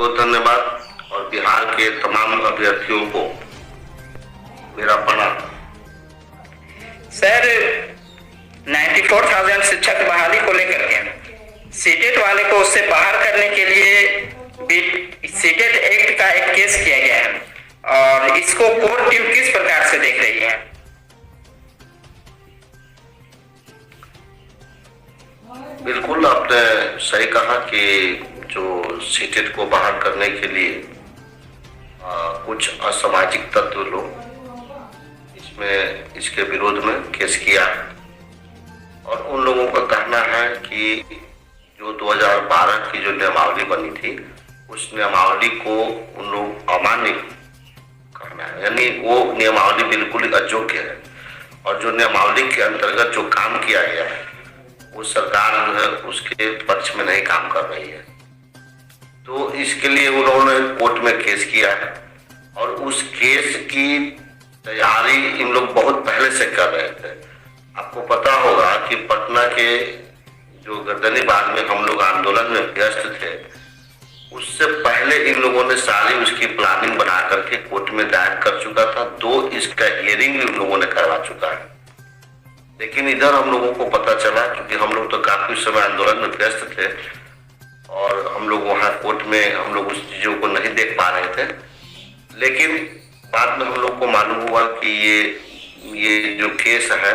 बहुत धन्यवाद और बिहार के तमाम अभ्यर्थियों को मेरा प्रणाम। सर 94,000 शिक्षक बहाली को लेकर के सीटेट वाले को उससे बाहर करने के लिए सीटेट एक्ट का एक केस किया गया है और इसको कोर्ट टीम किस प्रकार से देख रही है? बिल्कुल आपने सही कहा कि जो सीटेट को बाहर करने के लिए कुछ असामाजिक तत्व लोग इसके विरोध में केस किया है और उन लोगों का कहना है कि जो 2012 की जो नियमावली बनी थी उस नियमावली को उन लोग अमान्य करना है, यानी वो नियमावली बिल्कुल अयोग्य है और जो नियमावली के अंतर्गत जो काम किया गया है वो सरकार जो है उसके पक्ष में नहीं काम कर रही है। तो इसके लिए उन्होंने कोर्ट में केस किया है और उस केस की तैयारी इन लोग बहुत पहले से कर रहे थे। आपको पता होगा कि पटना के जो गर्दनी बाग में हम लोग आंदोलन में व्यस्त थे, उससे पहले इन लोगों ने सारी उसकी प्लानिंग बना करके कोर्ट में दायर कर चुका था। 2 इसका हियरिंग भी उन लोगों ने करवा चुका है। लेकिन इधर हम लोगों को पता चला, क्योंकि हम लोग तो काफी समय आंदोलन में व्यस्त थे और हम लोग वहाँ कोर्ट में हम लोग उस चीजों को नहीं देख पा रहे थे, लेकिन बाद में हम लोग को मालूम हुआ कि ये जो केस है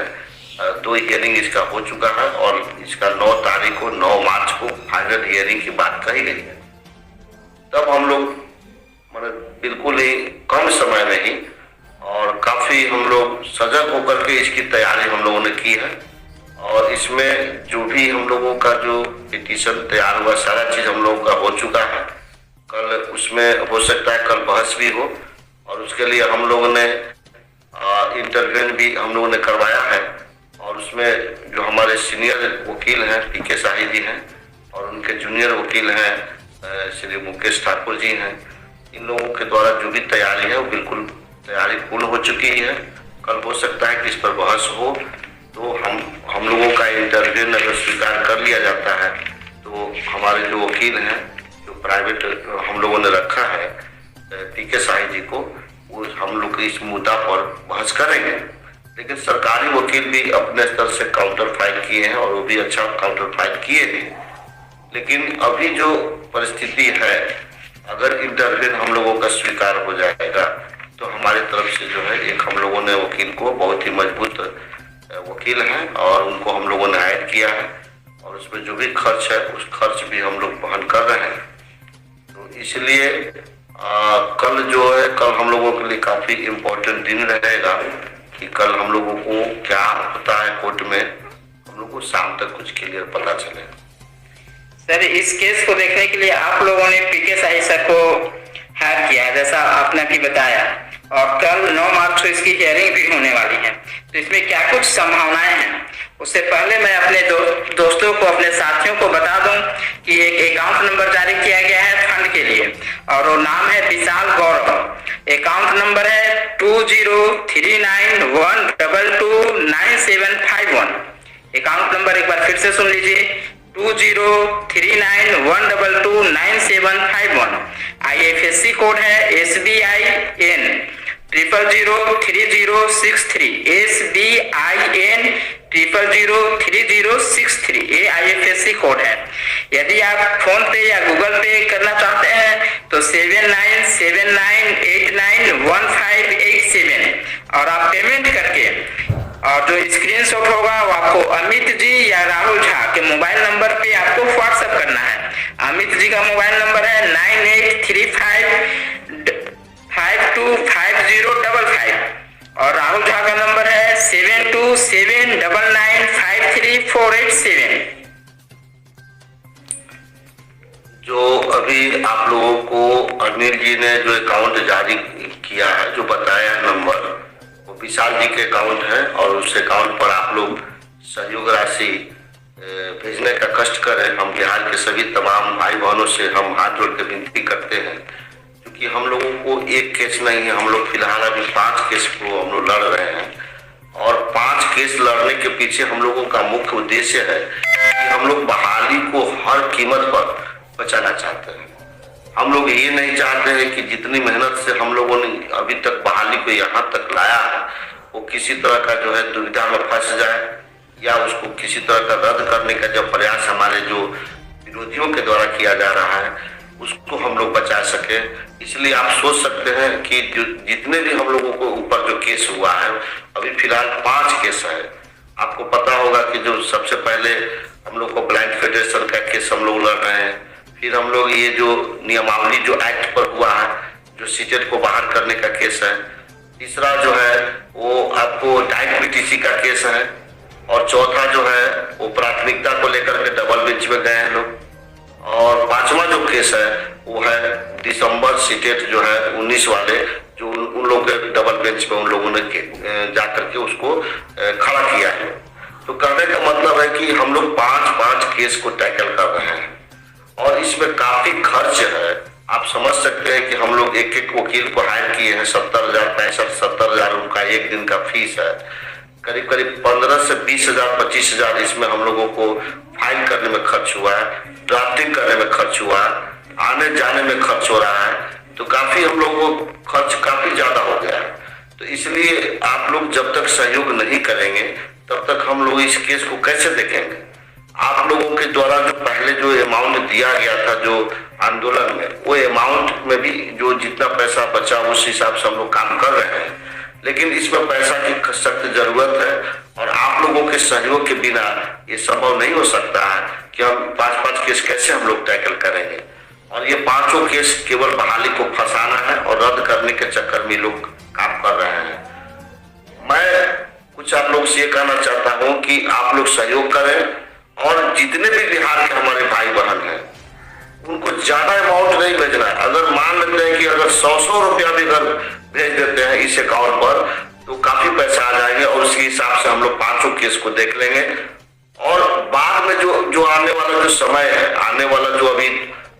2 हियरिंग इसका हो चुका है और इसका 9 तारीख को 9 मार्च को फाइनल हियरिंग की बात कही गई है। तब हम लोग मतलब बिल्कुल ही कम समय में ही और काफी हम लोग सजग होकर के इसकी तैयारी हम लोगों ने की है और इसमें जो भी हम लोगों का जो पिटीशन तैयार हुआ सारा चीज हम लोगों का हो चुका है। कल उसमें हो सकता है कल बहस भी हो और उसके लिए हम लोगों ने इंटरव्यू भी हम लोगों ने करवाया है और उसमें जो हमारे सीनियर वकील हैं पीके शाही जी हैं और उनके जूनियर वकील हैं श्री मुकेश ठाकुर जी हैं, इन लोगों के द्वारा जो भी तैयारी है वो बिल्कुल तैयारी पूर्ण हो चुकी है। कल हो सकता है कि इस पर बहस हो, तो हम लोगों का इंटरव्यू अगर स्वीकार कर लिया जाता है तो हमारे जो वकील हैं जो प्राइवेट हम लोगों ने रखा है पीके शाही जी को, वो हम लोग इस मुद्दा पर बहस करेंगे। लेकिन सरकारी वकील भी अपने स्तर से काउंटर फाइल किए हैं और वो भी अच्छा काउंटर फाइल किए हैं। लेकिन अभी जो परिस्थिति है, अगर इंटरव्यू हम लोगों का स्वीकार हो जाएगा तो हमारी तरफ से जो है एक हम लोगों ने वकील को बहुत ही मजबूत वकील हैं और उनको हम लोगों ने हायर किया है और उसमें जो भी खर्च है उस खर्च भी हम लोग वहन कर रहे हैं। तो इसलिए कल जो है कल हम लोगों के लिए काफी इम्पोर्टेंट दिन रहेगा कि कल हम लोगों को क्या होता है कोर्ट में, हम लोग को शाम तक कुछ क्लियर पता चले। सर इस केस को देखने के लिए आप लोगों ने पीके शाही सर को हायर किया जैसा आपने भी बताया और कल 9 मार्च को इसकी हियरिंग भी होने वाली है, तो इसमें क्या कुछ संभावनाएं हैं? उससे पहले मैं अपने दोस्तों को अपने साथियों को बता दूं कि एक अकाउंट नंबर जारी किया गया है फंड के लिए और वो नाम है विशाल गौरव। अकाउंट नंबर है 2039122751। अकाउंट नंबर एक बार फिर से सुन लीजिए 2039122751। IFSC कोड है SBIN 0003063 SBIN 0003063 ये IFSC कोड है। यदि आप फोन पे या गूगल पे करना चाहते हैं तो 7979891587 और आप पेमेंट करके और जो स्क्रीनशॉट होगा वो आपको अमित जी या राहुल झा के मोबाइल नंबर पे आपको व्हाट्सएप करना है। अमित जी का मोबाइल नंबर है 9835525055 और राहुल झा का नंबर है 7279953487। जो अभी आप लोगों को अनिल जी ने जो अकाउंट जारी किया है, जो बताया है नंबर, वो विशाल जी के अकाउंट है और उस अकाउंट पर आप लोग सहयोग राशि भेजने का कष्ट करें। हम बिहार के सभी तमाम भाई बहनों से हम हाथ जोड़ के विनती करते हैं, क्योंकि हम लोगों को एक केस नहीं है, हम लोग फिलहाल अभी 5 केस को हम लोग लड़ रहे हैं और 5 केस लड़ने के पीछे हम लोगों का मुख्य उद्देश्य है कि हम लोग बहाली को हर कीमत पर बचाना चाहते हैं। हम लोग ये नहीं चाहते हैं कि जितनी मेहनत से हम लोगों ने अभी तक बहाली को यहाँ तक लाया है वो किसी तरह का जो है दुविधा में फंस जाए या उसको किसी तरह का रद्द करने का जो प्रयास हमारे जो विरोधियों के द्वारा किया जा रहा है उसको हम लोग बचा सके। इसलिए आप सोच सकते हैं कि जो जितने भी हम लोगों को ऊपर जो केस हुआ है अभी फिलहाल 5 केस है। आपको पता होगा कि जो सबसे पहले हम लोग को ब्लाइंड फेडरेशन का केस हम लोग लड़ रहे हैं, फिर हम लोग ये जो नियमावली जो एक्ट पर हुआ है जो सीटेट को बाहर करने का केस है, तीसरा जो है वो आपको डाइट पीटीसी का केस है और चौथा जो है वो प्राथमिकता को लेकर के डबल बेंच में गए हैं लोग और 5वां जो केस है वो है दिसंबर सीटेट जो है 19 वाले जो उन लोगों के डबल बेंच में उन लोगों ने जाकर के उसको खड़ा किया है। तो कहने का मतलब है कि हम लोग 5 केस को टैकल कर रहे हैं और इसमें काफी खर्च है। आप समझ सकते हैं कि हम लोग एक वकील को हायर किए हैं 70,000 65,000 उनका एक दिन का फीस है। करीब 15 से 20,000 25,000 इसमें हम लोगों को फाइल करने में खर्च हुआ है, ड्राफ्टिंग करने में खर्च हुआ है, आने जाने में खर्च हो रहा है। तो काफी हम लोगों को खर्च काफी ज्यादा हो गया है। तो इसलिए आप लोग जब तक सहयोग नहीं करेंगे तब तक हम लोग इस केस को कैसे देखेंगे। आप लोगों के द्वारा जो पहले जो अमाउंट दिया गया था जो आंदोलन में वो अमाउंट में भी जो जितना पैसा बचा उस हिसाब से हम लोग काम कर रहे हैं, लेकिन इसमें पैसा की सख्त जरूरत है और आप लोगों के सहयोग के बिना ये संभव नहीं हो सकता है कि हम 5 केस कैसे हम लोग टैकल करेंगे। और ये 5 केस केवल बहाली को फंसाना है और रद्द करने के चक्कर में लोग काम कर रहे हैं। मैं कुछ आप लोग से ये कहना चाहता हूँ कि आप लोग सहयोग करें और जितने भी बिहार के हमारे भाई बहन हैं उनको ज्यादा अमाउंट नहीं भेजना है। अगर मान लेते हैं कि अगर 100 रुपया भी अगर भेज देते हैं इस अकाउंट पर तो काफी पैसा आ जाएंगे और उसी हिसाब से हम लोग 5 केस को देख लेंगे। और बाद में जो आने वाला जो समय है, आने वाला जो अभी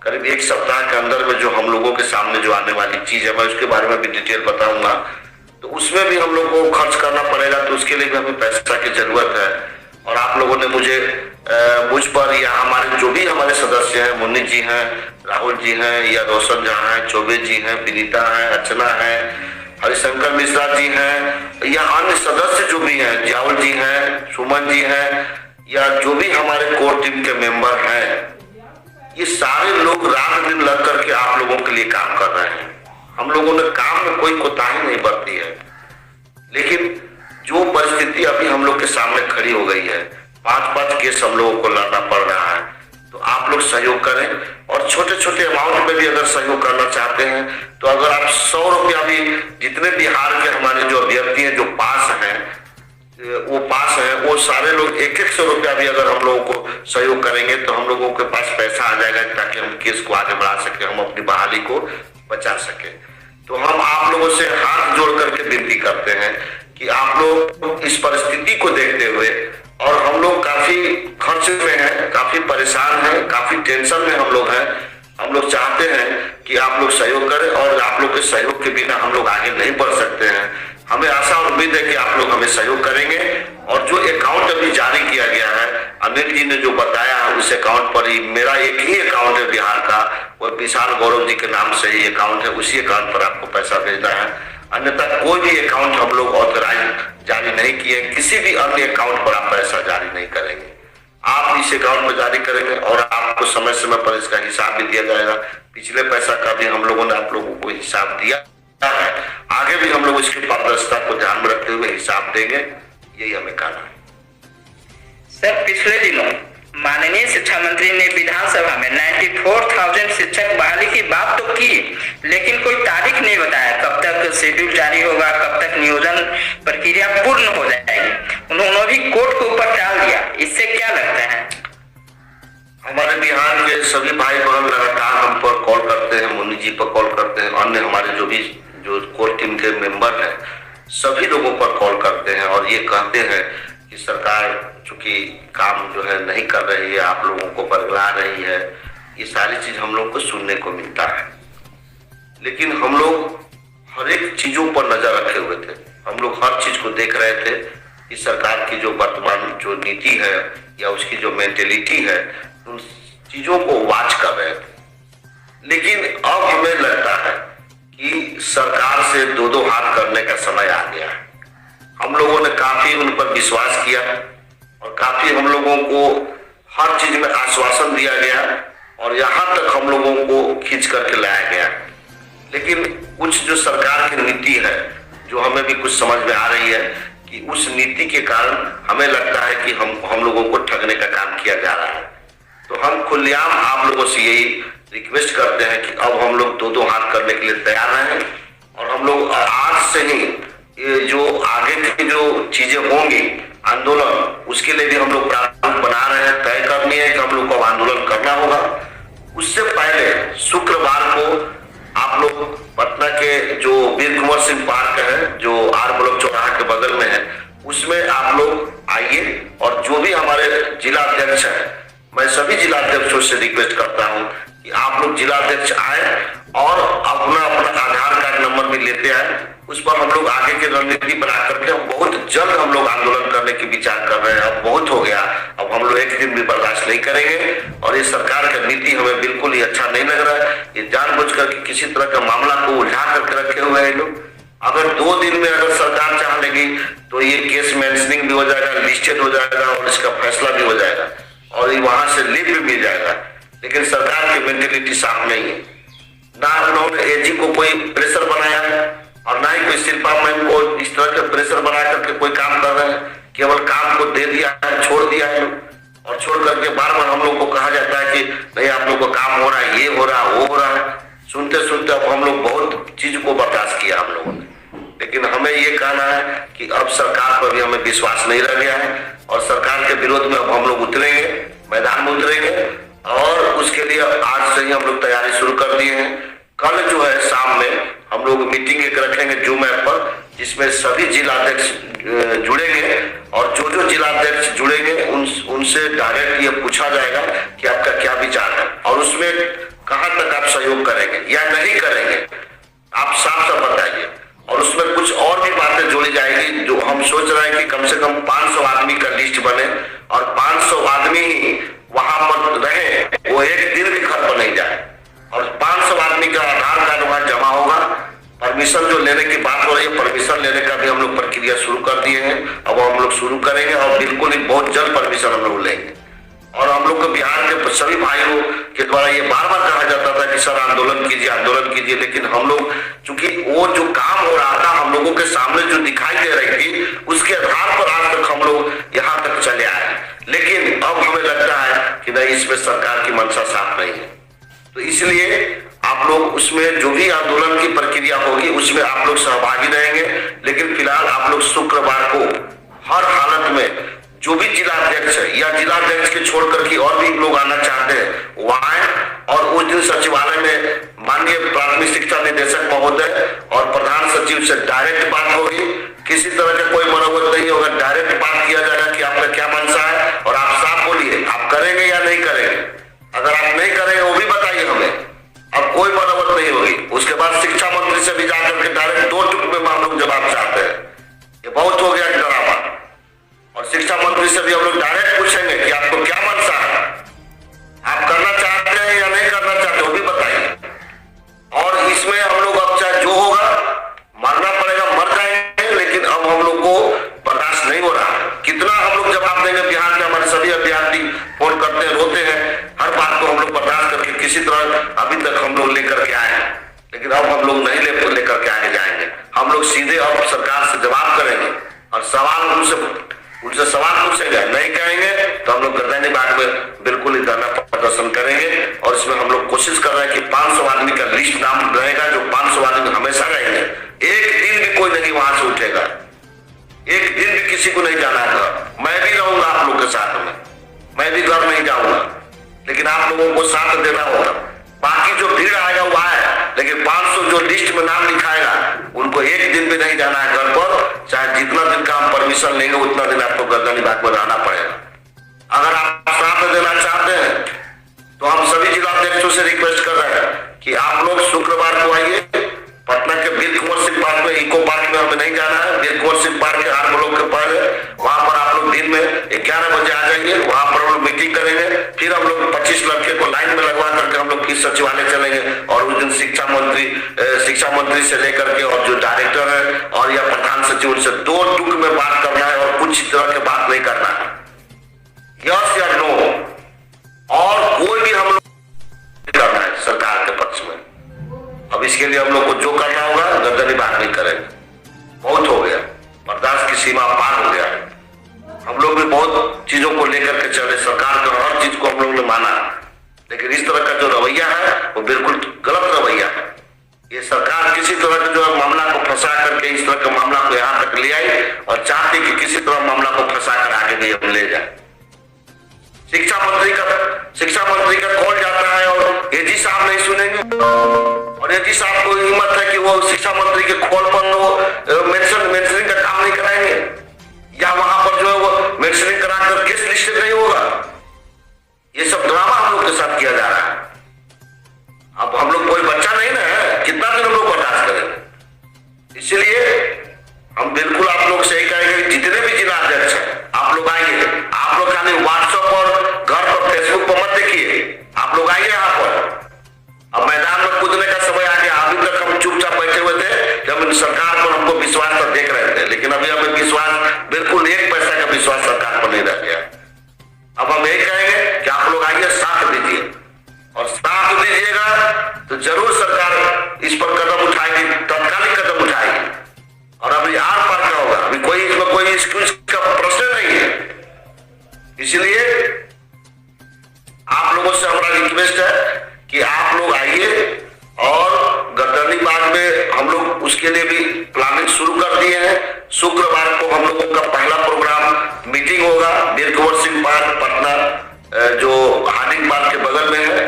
करीब 1 सप्ताह के अंदर में जो हम लोगों के सामने जो आने वाली चीज है मैं उसके बारे में भी डिटेल बताऊंगा। तो उसमें भी हम लोग को खर्च करना पड़ेगा, तो उसके लिए भी हमें पैसा की जरूरत है। और आप लोगों ने मुझ पर या हमारे जो भी हमारे सदस्य हैं, मुन्नी जी हैं, राहुल जी हैं या रोशन झा हैं, चौबे जी हैं, विनीता हैं, अर्चना है, हरिशंकर मिश्रा जी हैं या अन्य सदस्य जो भी हैं, जावल जी हैं, सुमन जी हैं या जो भी हमारे कोर टीम के मेंबर हैं, ये सारे लोग रात दिन लग करके आप लोगों के लिए काम कर रहे हैं। हम लोगों ने काम में कोई कोताही नहीं बरती है, लेकिन जो परिस्थिति अभी हम लोग के सामने खड़ी हो गई है, 5 केस हम लोगों को लड़ना पड़ रहा है। तो आप लोग सहयोग करें और छोटे छोटे अमाउंट में भी अगर सहयोग करना चाहते हैं तो अगर आप 100 रुपया भी जितने बिहार के हमारे जो अभ्यर्थी हैं जो पास हैं वो सारे लोग 100 रुपया भी अगर हम लोगों को सहयोग करेंगे तो हम लोगों के पास पैसा आ जाएगा ताकि हम केस को आगे बढ़ा सके, हम अपनी बहाली को बचा सके। तो हम आप लोगों से हाथ जोड़ करके विनती करते हैं कि आप लोग इस परिस्थिति को देखते हुए, और हम लोग काफी खर्च में हैं, काफी परेशान हैं, काफी टेंशन में हम लोग हैं, हम लोग चाहते हैं कि आप लोग सहयोग करें और आप लोग के सहयोग के बिना हम लोग आगे नहीं बढ़ सकते हैं। हमें आशा और उम्मीद है कि आप लोग हमें सहयोग करेंगे। और जो अकाउंट अभी जारी किया गया है, अनिल जी ने जो बताया है उस अकाउंट पर ही, मेरा एक ही अकाउंट है बिहार का, वो विशाल गौरव जी के नाम से ही अकाउंट है, उसी अकाउंट पर आपको पैसा भेजना है। अन्यथा कोई भी अकाउंट हम लोग ऑथराइज जारी नहीं किए, किसी भी अन्य अकाउंट पर आप पैसा जारी नहीं करेंगे। आप इस अकाउंट पर जारी करेंगे और आपको समय समय पर इसका हिसाब भी दिया जाएगा। पिछले पैसा का भी हम लोगों ने आप लोगों को हिसाब दिया है, आगे भी हम लोग इसकी पारदर्शिता को ध्यान में रखते हुए हिसाब देंगे, यही हमें कहना है। सर, पिछले दिनों माननीय शिक्षा मंत्री ने विधानसभा में 94,000 शिक्षक बहाली की बात तो की, लेकिन कोई तारीख नहीं बताया कब तक शेड्यूल जारी होगा, कब तक नियोजन प्रक्रिया पूर्ण हो जाएगी। उन्होंने भी कोर्ट के ऊपर टाल दिया। इससे क्या लगता है? हमारे बिहार के सभी भाई बहन लगातार हम पर कॉल करते हैं, मुन्नी जी पर कॉल करते हैं, अन्य हमारे जो कोर टीम के मेंबर हैं सभी लोगों पर कॉल करते हैं और ये कहते हैं कि सरकार चूंकि काम जो है नहीं कर रही है, आप लोगों को बरगला रही है, ये सारी चीज हम लोग को सुनने को मिलता है। लेकिन हम लोग हर एक चीजों पर नजर रखे हुए थे, हम लोग हर चीज को देख रहे थे कि सरकार की जो वर्तमान जो नीति है या उसकी जो मेंटेलिटी है उन चीजों को वॉच कर रहे थे। लेकिन अब हमें लगता है कि सरकार से दो दो हाथ करने का समय आ गया है। हम लोगों ने काफी उन पर विश्वास किया और काफी हम लोगों को हर चीज में आश्वासन दिया गया और यहाँ तक हम लोगों को खींच करके लाया गया। लेकिन कुछ जो सरकार की नीति है, जो हमें भी कुछ समझ में आ रही है कि उस नीति के कारण हमें लगता है कि हम लोगों को ठगने का काम किया जा रहा है। तो हम खुलेआम आप लोगों से यही रिक्वेस्ट करते हैं कि अब हम लोग दो दो हाथ करने के लिए तैयार रहें और हम लोग आज से ही ये जो आगे की जो चीजें होंगी आंदोलन, उसके लिए भी हम लोग प्रारूप बना रहे हैं। तय करनी है कि हम लोग को आंदोलन करना होगा। उससे पहले शुक्रवार को आप लोग पटना के जो वीर कुंवर सिंह पार्क है, जो आर ब्लॉक चौराहा के बगल में है, उसमें आप लोग आइए और जो भी हमारे जिला अध्यक्ष है, मैं सभी जिला अध्यक्षों से रिक्वेस्ट करता हूं कि आप लोग जिला अध्यक्ष आए और अपना अपना आधार कार्ड नंबर भी लेते आए। उस पर हम लोग आगे की रणनीति बना करके बहुत जल्द हम लोग आंदोलन करने की विचार कर रहे हैं। अब बहुत हो गया, अब हम लोग एक दिन भी बर्दाश्त नहीं करेंगे और ये सरकार की नीति हमें बिल्कुल ही अच्छा नहीं लग रहा है। ये जानबूझ करके किसी तरह का मामला को उलझा करके रखे हुए हैं लोग। अगर 2 दिन में अगर सरकार चाह लेगी तो ये केस मेंशनिंग भी हो जाएगा, लिस्टेड हो जाएगा और इसका फैसला भी हो जाएगा और वहां से लीव भी मिल जाएगा। लेकिन सरकार की मेंटेलिटी साफ नहीं है। ना उन्होंने एजी को कोई प्रेशर बनाया है और ना ही कोई शिल्पा मैम को इस तरह के प्रेशर बना करके कोई काम कर रहे हैं। केवल काम को दे दिया है, छोड़ दिया है और छोड़ करके बार बार हम लोग को कहा जाता है कि नहीं आप लोग को काम हो रहा है, ये हो रहा है, वो हो रहा है। सुनते सुनते अब हम लोग बहुत चीज को बर्दाश्त किया हम लोगों ने। लेकिन हमें ये कहना है कि अब सरकार पर भी हमें विश्वास नहीं रह गया है और सरकार के विरोध में अब हम लोग उतरेंगे, मैदान में उतरेंगे और उसके लिए आज से ही हम लोग तैयारी शुरू कर दिए हैं। कल जो है शाम में हम लोग मीटिंग एक रखेंगे जूम ऐप पर, जिसमें सभी जिलाध्यक्ष जुड़ेंगे और जो जिलाध्यक्ष जुड़ेंगे उनसे डायरेक्ट ये पूछा जाएगा कि आपका क्या विचार है और उसमें कहां तक आप सहयोग करेंगे या नहीं करेंगे, आप साफ साफ बताइए। और उसमें कुछ और भी बातें जोड़ी जाएगी जो हम सोच रहे हैं कि कम से कम 500 आदमी का लिस्ट बने और 500 आदमी ही वहां पर रहे, वो एक दिन भी घर पर नहीं जाए और 500 आदमी का आधार कार्ड वहां जमा होगा। परमिशन जो लेने की बात हो रही है, परमिशन लेने का भी हम लोग प्रक्रिया शुरू कर दिए हैं। अब हम लोग शुरू करेंगे और बिल्कुल ही बहुत जल्द परमिशन हम लोग लेंगे। और हम लोग को बिहार के सभी भाइयों के द्वारा ये बार बार कहा जाता था कि सर आंदोलन कीजिए, लेकिन हम लोग चूंकि वो जो काम हो रहा था हम लोगों के सामने जो दिखाई दे रही थी, उसके आधार पर आज तक हम लोग यहाँ तक चले आए। लेकिन अब हमें लगता है कि नहीं, इसमें सरकार की मंशा साफ नहीं है। तो इसलिए आप लोग उसमें जो भी आंदोलन की प्रक्रिया होगी उसमें आप लोग सहभागी रहेंगे। लेकिन फिलहाल आप लोग शुक्रवार को हर हालत में जो भी जिलाध्यक्ष है या जिलाध्यक्ष के छोड़ करके और भी लोग आना चाहते हैं वो आए और उस दिन सचिवालय में माननीय प्राथमिक शिक्षा निदेशक महोदय और प्रधान सचिव से डायरेक्ट बात होगी। किसी तरह का कोई मनोवत नहीं होगा, डायरेक्ट बात किया जाएगा कि आपका क्या मंशा है और आप साफ बोलिए आप करेंगे या नहीं करेंगे। अगर आप नहीं करेंगे वो भी बताइए हमें, अब कोई मनोवत नहीं होगी। उसके बाद शिक्षा मंत्री से भी जाकर के डायरेक्ट 2 टुक में हम लोग जवाब चाहते हैं। ये बहुत हो गया ड्रामा। और शिक्षा मंत्री से भी हम लोग डायरेक्ट पूछेंगे कि आपको क्या मंशा है, आप करना चाहते हैं या नहीं करना चाहते, वो भी बताइए। और इसमें हम लोग अब चाहे जो होगा मरना पड़ेगा, मर जाएंगे, लेकिन अब हम लोग को बर्दाश्त नहीं हो रहा। कितना हम लोग जवाब देंगे, बिहार के हमारे सभी अभ्यर्थी फोन करते हैं, रोते हैं, हर बात को हम लोग बर्दाश्त करके किसी तरह अभी तक हम लोग लेकर के आए। लेकिन अब हम लोग नहीं लेकर के आगे जाएंगे। हम लोग सीधे अब सरकार से जवाब करेंगे और सवाल उनसे सवाल पूछेंगे, नहीं कहेंगे तो हम लोग गर्दनी बाग में बिल्कुल ही धरना प्रदर्शन करेंगे। और इसमें हम लोग कोशिश कर रहे हैं कि 500 आदमी का लिस्ट नाम रहेगा, जो 500 आदमी हमेशा रहेंगे। एक दिन भी कोई नहीं वहां से उठेगा, एक दिन भी किसी को नहीं जाना है। मैं भी रहूंगा आप लोग के साथ में, मैं भी घर नहीं जाऊंगा, लेकिन आप लोगों को साथ देना होगा। बाकी जो भीड़ आएगा वो आए, लेकिन 500 जो लिस्ट में नाम लिखाएगा उनको एक दिन भी नहीं जाना है घर पर। चाहे जितना दिन का हम परमिशन लेंगे उतना दिन आपको गर्दनी बाग में रहना पड़ेगा। अगर आप साथ देना चाहते हैं तो हम सभी जिलाध्यक्षों से रिक्वेस्ट कर रहे हैं कि आप लोग शुक्रवार को आइए। पटना के वीर कुंवर सिंह पार्क में, इको पार्क में हमें नहीं जाना है। वीर कुंवर सिंह पार्क के आर ब्लॉक के पहले वहां पर आप लोग दिन में 11 बजे आ जाएंगे, वहां पर हम लोग मीटिंग करेंगे। फिर हम लोग 25 लड़के को लाइन में लगवा करके हम लोग किस सचिवालय चलेंगे और उस दिन शिक्षा मंत्री से लेकर के और जो डायरेक्टर है और या प्रधान सचिव, उनसे 2 टूक में बात करना है और कुछ तरह के बात नहीं करना है, यस या नो। और कोई भी हम लोग करना है सरकार के पक्ष में। अब इसके लिए हम लोग को जो करना होगा गर्दनी बात नहीं करेंगे। बहुत हो गया, बर्दाश्त की सीमा पार हो गया है। हम लोग भी बहुत चीजों को लेकर के चले, सरकार का हर चीज को हम लोग ने माना, लेकिन इस तरह का जो रवैया है वो बिल्कुल गलत रवैया है। ये सरकार किसी तरह के जो है मामला को फंसा करके इस तरह के मामला को यहाँ तक ले आई और चाहती कि किसी तरह मामला को फंसा कर आगे भी हम ले जाए। शिक्षा मंत्री का कॉल जाता है और एजी साहब नहीं सुनेंगे, और एजी साहब को हिम्मत है कि वो शिक्षा मंत्री के कॉल पर वो मेंशनिंग का काम नहीं कराएंगे, या वहां पर जो है वो मेंशनिंग कराकर केस लिस्टेड नहीं होगा। ये सब ड्रामा हम लोग के साथ किया जा रहा है। अब हम लोग कोई बच्चा नहीं ना है, कितना दिन हम लोग बर्दाश्त करेंगे। इसलिए हम बिल्कुल आप लोग से ही कहेंगे, जितने भी जिला अध्यक्ष हैं आप लोग आइए। आप लोग खाली व्हाट्सएप और घर पर फेसबुक पर मत देखिए, आप लोग आइए यहाँ पर। अब मैदान में कूदने का समय आ गया। अभी तक हम चुपचाप बैठे हुए थे जब सरकार पर हमको विश्वास पर देख रहे थे, लेकिन अभी हमें विश्वास बिल्कुल 1 पैसा का विश्वास सरकार पर नहीं रह गया। अब हम यही कहेंगे कि आप लोग आइए, साथ दीजिए, और साथ दीजिएगा तो जरूर सरकार इस पर कदम उठाएगी, तत्कालिक कदम उठाएगी, और अभी आर पार का होगा। अभी कोई इसमें कोई एक्सक्यूज का प्रश्न नहीं है। इसलिए आप लोगों से हमारा रिक्वेस्ट है कि आप लोग आइए, और गर्दनी बाग में हम लोग उसके लिए भी प्लानिंग शुरू कर दिए हैं। शुक्रवार को हम लोगों का पहला प्रोग्राम मीटिंग होगा वीर कुंवर सिंह पार्क पटना, जो हार्दिक पार्क के बगल में है,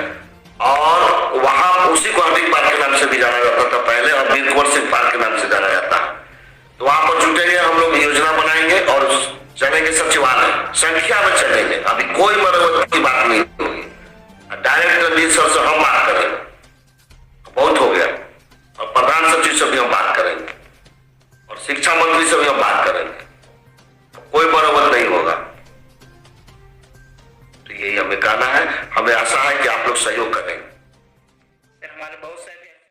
और वहां उसी को हार्दिक पार्क के नाम से भी जाना जाता था पहले, और वीर कुंवर सिंह पार्क के नाम से जाना जाता है। तो वहां पर जुटेंगे, हम लोग योजना बनाएंगे और चलेंगे सचिवालय, संख्या में चलेंगे। अभी कोई मरम्मत की बात नहीं होगी, डायरेक्ट रणजीत सर से हम बात करेंगे, बहुत हो गया, और प्रधान सचिव से भी हम बात करेंगे, और शिक्षा मंत्री से भी हम बात करेंगे। कोई मरम्मत नहीं होगा। तो यही हमें कहना है। हमें आशा है कि आप लोग सहयोग करें।